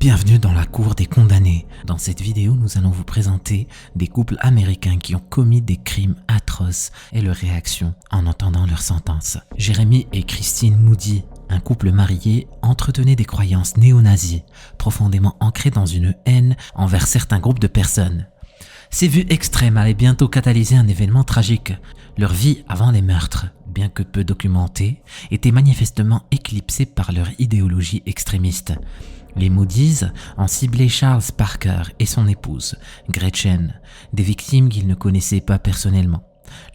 Bienvenue dans la cour des condamnés. Dans cette vidéo, nous allons vous présenter des couples américains qui ont commis des crimes atroces et leurs réactions en entendant leur sentence. Jeremy et Christine Moody, un couple marié, entretenait des croyances néo-nazies, profondément ancrées dans une haine envers certains groupes de personnes. Ces vues extrêmes allaient bientôt catalyser un événement tragique. Leur vie avant les meurtres, bien que peu documentée, était manifestement éclipsée par leur idéologie extrémiste. Les Moody's ont ciblé Charles Parker et son épouse, Gretchen, des victimes qu'ils ne connaissaient pas personnellement.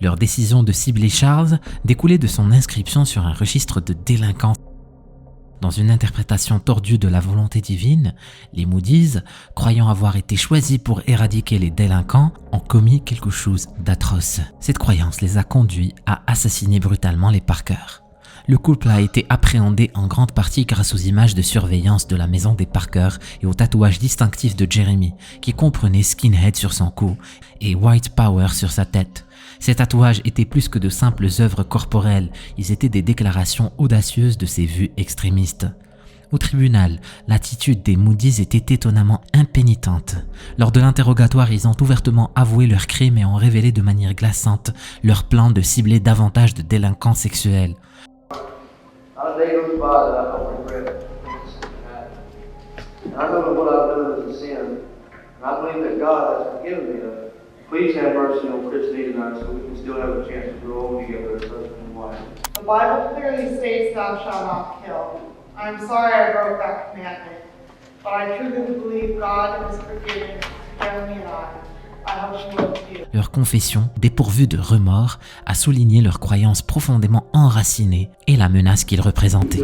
Leur décision de cibler Charles découlait de son inscription sur un registre de délinquants. Dans une interprétation tordue de la volonté divine, les Moody's, croyant avoir été choisis pour éradiquer les délinquants, ont commis quelque chose d'atroce. Cette croyance les a conduits à assassiner brutalement les Parker. Le couple a été appréhendé en grande partie grâce aux images de surveillance de la maison des Parker et aux tatouages distinctifs de Jeremy, qui comprenaient Skinhead sur son cou et White Power sur sa tête. Ces tatouages étaient plus que de simples œuvres corporelles, ils étaient des déclarations audacieuses de ces vues extrémistes. Au tribunal, l'attitude des Moody's était étonnamment impénitente. Lors de l'interrogatoire, ils ont ouvertement avoué leurs crimes et ont révélé de manière glaçante leur plan de cibler davantage de délinquants sexuels. Not a day goes by that I don't regret something happened. And I know that what I've done is a sin. And I believe that God has forgiven me of it. Please have mercy on Christine and I so we can still have a chance to grow old together as husband and wife. The Bible clearly states thou shalt not kill. I'm sorry I broke that commandment, but I truly believe God has forgiven Jeremy and I. Leur confession, dépourvue de remords, a souligné leurs croyances profondément enracinées et la menace qu'ils représentaient.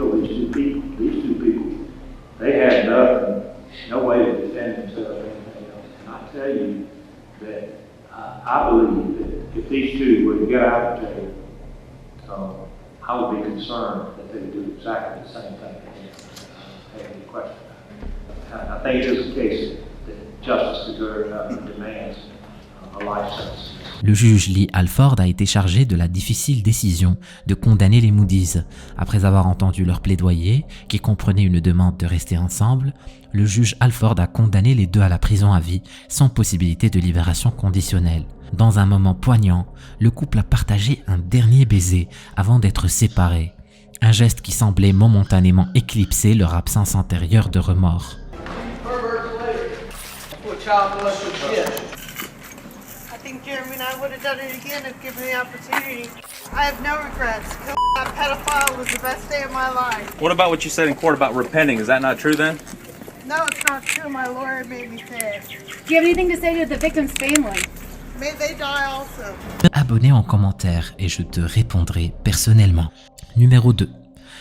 Le juge Lee Alford a été chargé de la difficile décision de condamner les Moody's. Après avoir entendu leur plaidoyer, qui comprenait une demande de rester ensemble, le juge Alford a condamné les deux à la prison à vie, sans possibilité de libération conditionnelle. Dans un moment poignant, le couple a partagé un dernier baiser avant d'être séparés. Un geste qui semblait momentanément éclipser leur absence antérieure de remords. I think Jeremy and I would have done it again if given the opportunity. I have no regrets. Killing that pedophile was the best day of my life. What about what you said in court about repenting? Is that not true then? No, it's not true. My lawyer made me say it. Do you have anything to say to the victim's family? May they die also. Abonnez en commentaire et je te répondrai personnellement. Numéro 2.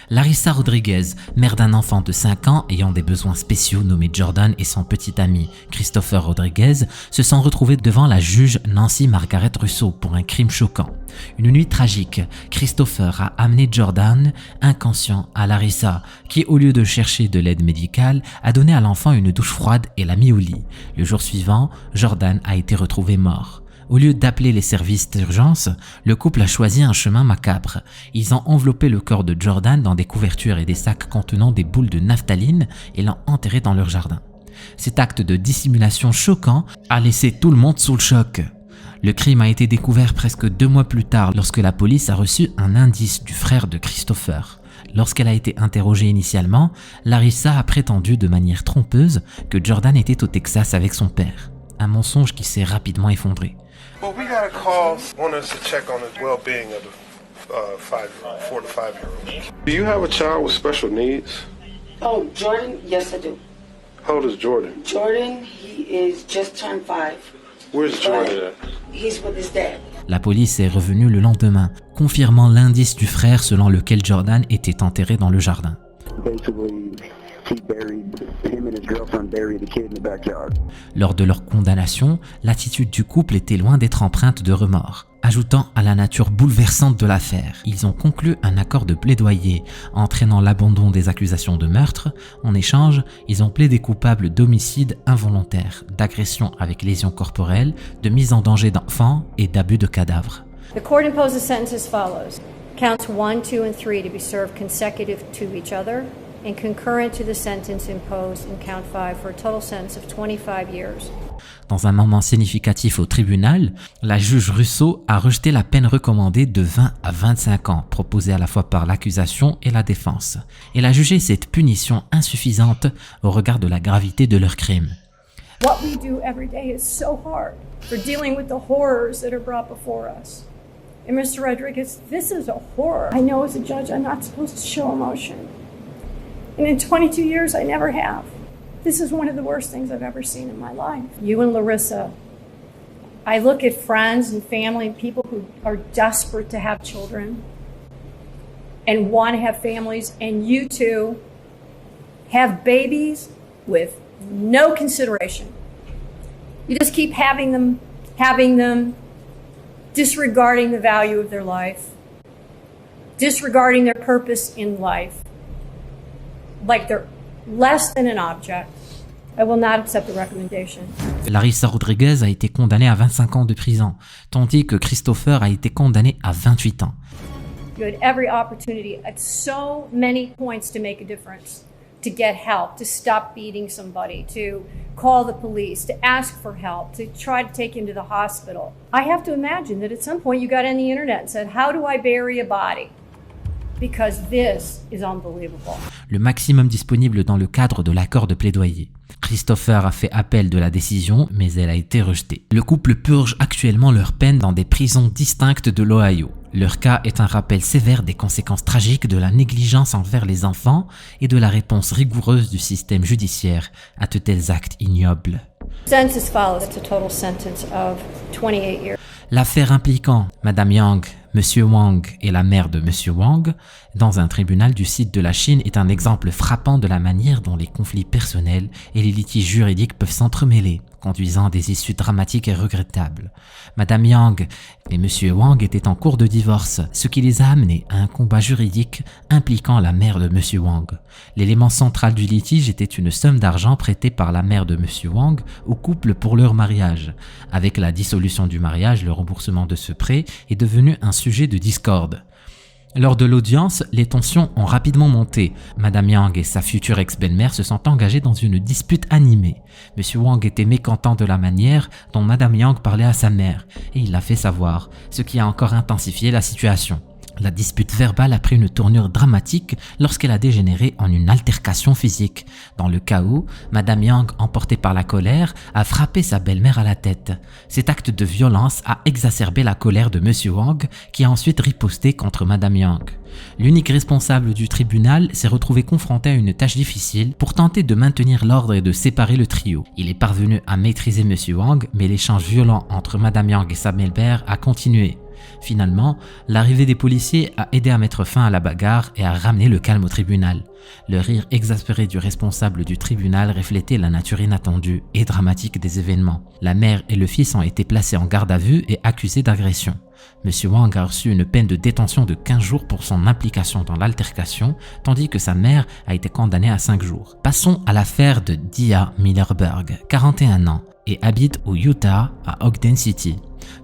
Larissa Rodriguez, mère d'un enfant de 5 ans ayant des besoins spéciaux nommé Jordan et son petit ami Christopher Rodriguez se sont retrouvés devant la juge Nancy Margaret Russo pour un crime choquant. Une nuit tragique, Christopher a amené Jordan, inconscient, à Larissa, qui au lieu de chercher de l'aide médicale, a donné à l'enfant une douche froide et l'a mis au lit. Le jour suivant, Jordan a été retrouvé mort. Au lieu d'appeler les services d'urgence, le couple a choisi un chemin macabre. Ils ont enveloppé le corps de Jordan dans des couvertures et des sacs contenant des boules de naphtaline et l'ont enterré dans leur jardin. Cet acte de dissimulation choquant a laissé tout le monde sous le choc. Le crime a été découvert presque 2 mois plus tard lorsque la police a reçu un indice du frère de Christopher. Lorsqu'elle a été interrogée initialement, Larissa a prétendu de manière trompeuse que Jordan était au Texas avec son père. Un mensonge qui s'est rapidement effondré. Well, we got a call wanting us to check on the well-being of the 4 to 5-year-old. Do you have a child with special needs? Oh, Jordan? Yes, I do. How old is Jordan? Jordan, he is just turned 5. Where's Jordan at? He's with his dad. La police est revenue le lendemain, confirmant l'indice du frère selon lequel Jordan était enterré dans le jardin. Lors de leur condamnation, l'attitude du couple était loin d'être empreinte de remords. Ajoutant à la nature bouleversante de l'affaire, ils ont conclu un accord de plaidoyer entraînant l'abandon des accusations de meurtre. En échange, ils ont plaidé coupables d'homicide involontaire, d'agression avec lésions corporelles, de mise en danger d'enfants et d'abus de cadavres. The court imposed a sentence as follows. Counts 1, 2, and 3 to be served consecutive to each other. and concurrent to the sentence imposed in count 5 for a total sentence of 25 years. Dans un moment significatif au tribunal, la juge Russo a rejeté la peine recommandée de 20 à 25 ans proposée à la fois par l'accusation et la défense. Elle a jugé cette punition insuffisante au regard de la gravité de leur crime. What we do every day is so hard for dealing with the horrors that are brought before us. And Mr. Rodriguez, this is a horror. I know as a judge I'm not supposed to show emotion. And in 22 years I never have. This is one of the worst things I've ever seen in my life. You and Larissa, I look at friends and family and people who are desperate to have children and want to have families, and you two have babies with no consideration. You just keep having them, disregarding the value of their life, disregarding their purpose in life, like they're less than an object. I will not accept the recommendation. Larissa Rodriguez a été condamnée à 25 ans de prison, tandis que Christopher a été condamné à 28 ans. You had every opportunity at so many points to make a difference, to get help, to stop beating somebody, to call the police, to ask for help, to try to take him to the hospital. I have to imagine that at some point you got on the internet and said, how do I bury a body? Because this is unbelievable. Le maximum disponible dans le cadre de l'accord de plaidoyer. Christopher a fait appel de la décision, mais elle a été rejetée. Le couple purge actuellement leur peine dans des prisons distinctes de l'Ohio. Leur cas est un rappel sévère des conséquences tragiques de la négligence envers les enfants et de la réponse rigoureuse du système judiciaire à de tels actes ignobles. Sentence follows a total sentence of 28 years. L'affaire impliquant Madame Yang, Monsieur Wang et la mère de Monsieur Wang dans un tribunal du site de la Chine est un exemple frappant de la manière dont les conflits personnels et les litiges juridiques peuvent s'entremêler, conduisant à des issues dramatiques et regrettables. Madame Yang et Monsieur Wang étaient en cours de divorce, ce qui les a amenés à un combat juridique impliquant la mère de Monsieur Wang. L'élément central du litige était une somme d'argent prêtée par la mère de Monsieur Wang au couple pour leur mariage. Avec la dissolution du mariage, le remboursement de ce prêt est devenu un sujet de discorde. Lors de l'audience, les tensions ont rapidement monté. Madame Yang et sa future ex-belle-mère se sont engagés dans une dispute animée. Monsieur Wang était mécontent de la manière dont Madame Yang parlait à sa mère, et il l'a fait savoir, ce qui a encore intensifié la situation. La dispute verbale a pris une tournure dramatique lorsqu'elle a dégénéré en une altercation physique. Dans le chaos, Madame Yang, emportée par la colère, a frappé sa belle-mère à la tête. Cet acte de violence a exacerbé la colère de Monsieur Wang, qui a ensuite riposté contre Madame Yang. L'unique responsable du tribunal s'est retrouvé confronté à une tâche difficile pour tenter de maintenir l'ordre et de séparer le trio. Il est parvenu à maîtriser Monsieur Wang, mais l'échange violent entre Madame Yang et sa belle-mère a continué. Finalement, l'arrivée des policiers a aidé à mettre fin à la bagarre et à ramener le calme au tribunal. Le rire exaspéré du responsable du tribunal reflétait la nature inattendue et dramatique des événements. La mère et le fils ont été placés en garde à vue et accusés d'agression. Monsieur Wang a reçu une peine de détention de 15 jours pour son implication dans l'altercation, tandis que sa mère a été condamnée à 5 jours. Passons à l'affaire de Dia Millerberg, 41 ans, et habite au Utah, à Ogden City.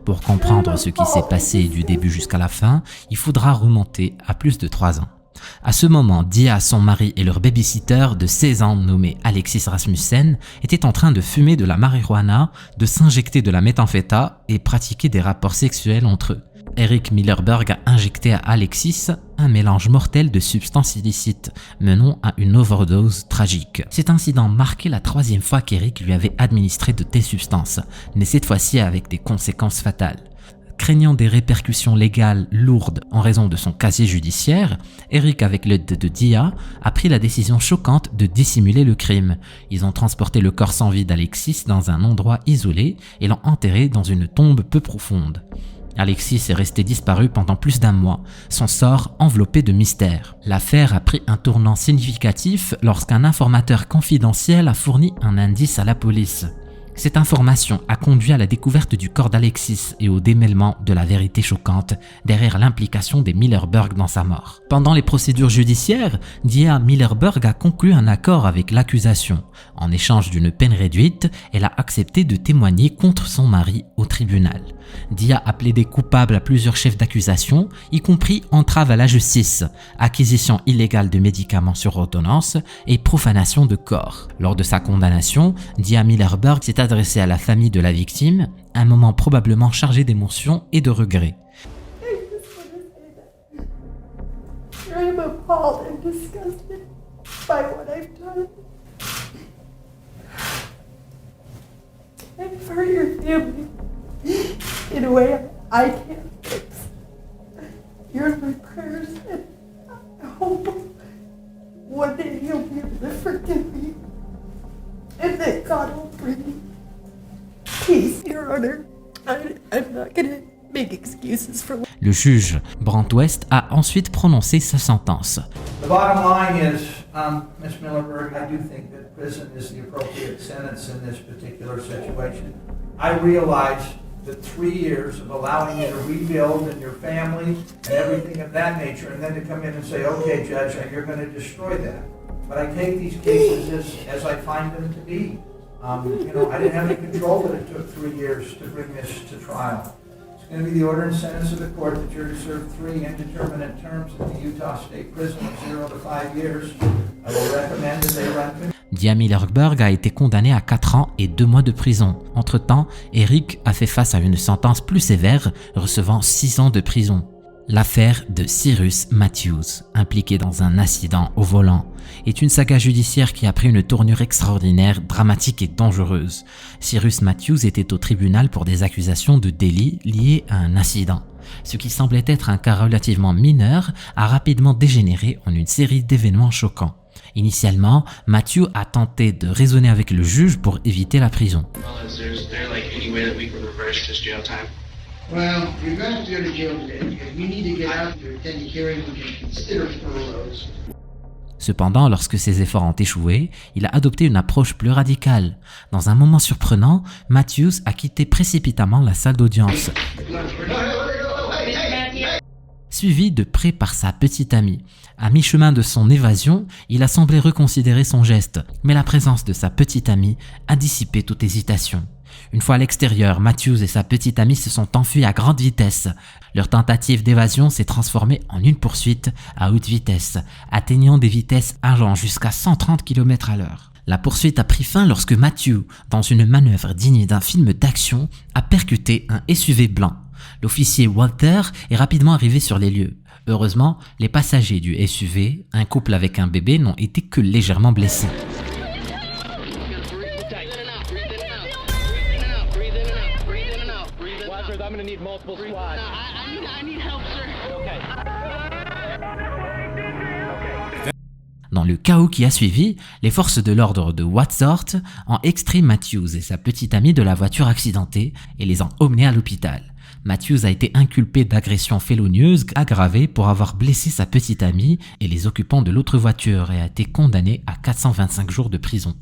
Pour comprendre ce qui s'est passé du début jusqu'à la fin, il faudra remonter à plus de 3 ans. À ce moment, Dia, son mari et leur babysitter de 16 ans nommé Alexis Rasmussen étaient en train de fumer de la marijuana, de s'injecter de la méthamphétamine et pratiquer des rapports sexuels entre eux. Eric Millerberg a injecté à Alexis un mélange mortel de substances illicites, menant à une overdose tragique. Cet incident marquait la 3e fois qu'Eric lui avait administré de telles substances, mais cette fois-ci avec des conséquences fatales. Craignant des répercussions légales lourdes en raison de son casier judiciaire, Eric, avec l'aide de Dia, a pris la décision choquante de dissimuler le crime. Ils ont transporté le corps sans vie d'Alexis dans un endroit isolé et l'ont enterré dans une tombe peu profonde. Alexis est resté disparu pendant plus d'1 mois, son sort enveloppé de mystère. L'affaire a pris un tournant significatif lorsqu'un informateur confidentiel a fourni un indice à la police. Cette information a conduit à la découverte du corps d'Alexis et au démêlement de la vérité choquante derrière l'implication des Millerberg dans sa mort. Pendant les procédures judiciaires, Dia Millerberg a conclu un accord avec l'accusation. En échange d'une peine réduite, elle a accepté de témoigner contre son mari au tribunal. Dia a plaidé coupable à plusieurs chefs d'accusation, y compris entrave à la justice, acquisition illégale de médicaments sur ordonnance et profanation de corps. Lors de sa condamnation, Dia Millerberg s'est adressée à la famille de la victime, un moment probablement chargé d'émotions et de regrets. I am appalled and disgusted by what I've done. And for your family, in a way I can't fix. You're in my prayers, and I hope one day you'll be able to forgive me, and that God will bring me peace. Your Honor, I'm not gonna make excuses for. Le juge Brant West a ensuite prononcé sa sentence. The bottom line is, Ms. Millerberg, I do think that prison is the appropriate sentence in this particular situation. I realize that 3 years of allowing you to rebuild and your family and everything of that nature, and then to come in and say, okay, Judge, you're going to destroy that. But I take these cases as I find them to be. I didn't have any control that it took 3 years to bring this to trial. It's going to be the order and sentence of the court that you're to serve 3 indeterminate terms in the Utah State Prison of 0 to 5 years. I will recommend that they run. Dia Millerberg a été condamné à 4 ans et 2 mois de prison. Entre-temps, Eric a fait face à une sentence plus sévère, recevant 6 ans de prison. L'affaire de Cyrus Matthews, impliqué dans un accident au volant, est une saga judiciaire qui a pris une tournure extraordinaire, dramatique et dangereuse. Cyrus Matthews était au tribunal pour des accusations de délit liés à un accident. Ce qui semblait être un cas relativement mineur a rapidement dégénéré en une série d'événements choquants. Initialement, Matthew a tenté de raisonner avec le juge pour éviter la prison. Well, you're going to go to jail today. If you need to get out to attend a hearing, we can consider furloughs. Cependant, lorsque ses efforts ont échoué, il a adopté une approche plus radicale. Dans un moment surprenant, Matthews a quitté précipitamment la salle d'audience, suivi de près par sa petite amie. À mi-chemin de son évasion, il a semblé reconsidérer son geste, mais la présence de sa petite amie a dissipé toute hésitation. Une fois à l'extérieur, Matthews et sa petite amie se sont enfuis à grande vitesse. Leur tentative d'évasion s'est transformée en une poursuite à haute vitesse, atteignant des vitesses allant jusqu'à 130 km/h. La poursuite a pris fin lorsque Matthew, dans une manœuvre digne d'un film d'action, a percuté un SUV blanc. L'officier Walter est rapidement arrivé sur les lieux. Heureusement, les passagers du SUV, un couple avec un bébé, n'ont été que légèrement blessés. Dans le chaos qui a suivi, les forces de l'ordre de Wadsworth ont extrait Matthews et sa petite amie de la voiture accidentée et les ont emmenés à l'hôpital. Matthews a été inculpé d'agression félonieuse aggravée pour avoir blessé sa petite amie et les occupants de l'autre voiture et a été condamné à 425 jours de prison.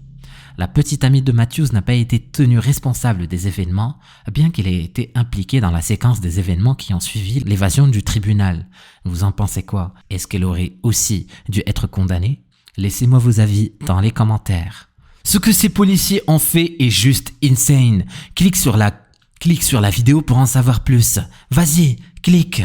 La petite amie de Matthews n'a pas été tenue responsable des événements, bien qu'elle ait été impliquée dans la séquence des événements qui ont suivi l'évasion du tribunal. Vous en pensez quoi? Est-ce qu'elle aurait aussi dû être condamnée? Laissez-moi vos avis dans les commentaires. Ce que ces policiers ont fait est juste insane. Clique sur la vidéo pour en savoir plus. Vas-y, clique.